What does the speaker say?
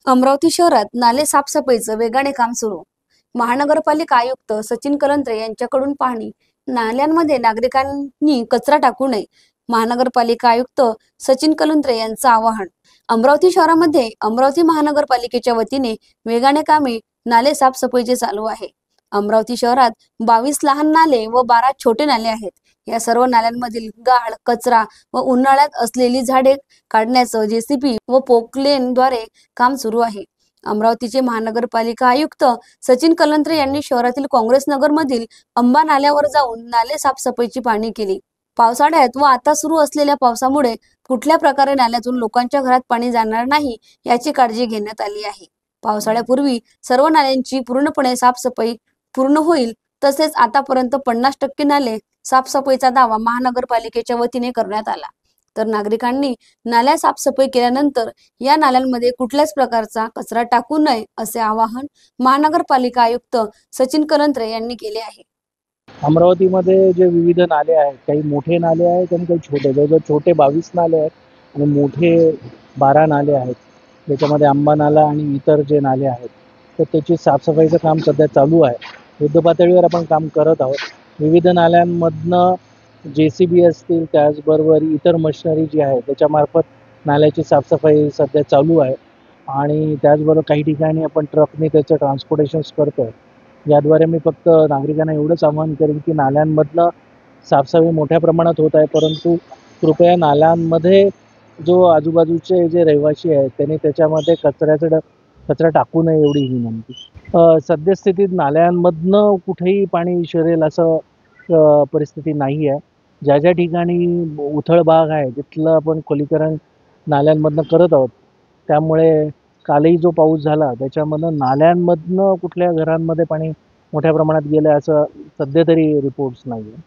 अमरावती शहरात नाले साफसफाईचं वेगाने काम सुरू. महानगरपालिका आयुक्त सचिन कलंत्रे यांच्याकडून पाहणी. नाल्यांमध्ये नागरिकांनी कचरा टाकू नये. महानगरपालिका आयुक्त सचिन कलंत्रे यांचं आवाहन. अमरावती शहरामध्ये अमरावती महानगरपालिकेच्या वतीने वेगाने कामे नाले साफसफाईचे चालू आहे. अमरावती शहरात 22 लहान नाले व 12 छोटे नाले आहेत. या सर्व नाल्यांमधील गाळ, कचरा व उन्हाळ्यात असलेली झाडे काढण्याचं जेसीबी व पोकलेनद्वारे काम सुरू आहे. अमरावतीचे महानगरपालिका आयुक्त सचिन कलंत्रे यांनी शहरातील काँग्रेस नगर मधील अंबा नाल्यावर जाऊन नाले साफसफाईची पाहणी केली. पावसाळ्यात व आता सुरू असलेल्या पावसामुळे कुठल्या प्रकारे नाल्यातून लोकांच्या घरात पाणी जाणार नाही याची काळजी घेण्यात आली आहे. पावसाळ्यापूर्वी सर्व नाल्यांची पूर्णपणे साफसफाई पूर्ण होईल. तसेच आतापर्यंत 50% नाले साफसफाईचा दावा महानगरपालिकेच्या वतीने करण्यात आला. तर नागरिकांनी नाल्या साफसफाई केल्यानंतर या नाल्यांमध्ये कुठल्याच प्रकारचा कचरा टाकू नये असे आवाहन महानगरपालिका आयुक्त सचिन कलंत्रे यांनी केले आहे. अमरावतीमध्ये जे विविध नाले आहेत, काही मोठे नाले आहेत आणि काही छोटे. जवळजवळ छोटे 22 नाले आहेत आणि मोठे 12 नाले आहेत. त्याच्यामध्ये आंबा नाला आणि इतर जे नाले आहेत, तर त्याची साफसफाईचं काम सध्या चालू आहे. युद्धपातळीवर आपण काम करत आहोत. विविध नाल्यांमधनं JCB असतील, त्याचबरोबर इतर मशिनरी जी आहे त्याच्यामार्फत नाल्याची साफसफाई सध्या चालू आहे. आणि त्याचबरोबर काही ठिकाणी आपण ट्रकने त्याचं ट्रान्सपोर्टेशन्स करतो आहे. याद्वारे मी फक्त नागरिकांना एवढंच आवाहन करेन की नाल्यांमधनं साफसफाई मोठ्या प्रमाणात होत आहे, परंतु कृपया नाल्यांमध्ये जो आजूबाजूचे जे रहिवासी आहेत त्यांनी त्याच्यामध्ये कचरा टाकू नये एवढी विनंती. सद्यस्थितीत नाल्यांमधनं कुठेही पाणी शिरेल असं परिस्थिती नाही आहे. ज्या ज्या ठिकाणी उथळ भाग आहे तिथलं आपण खोलीकरण नाल्यांमधनं करत आहोत. त्यामुळे कालही जो पाऊस झाला त्याच्यामधनं नाल्यांमधनं कुठल्या घरांमध्ये पाणी मोठ्या प्रमाणात गेलं असं सध्या तरी रिपोर्ट्स नाही आहे.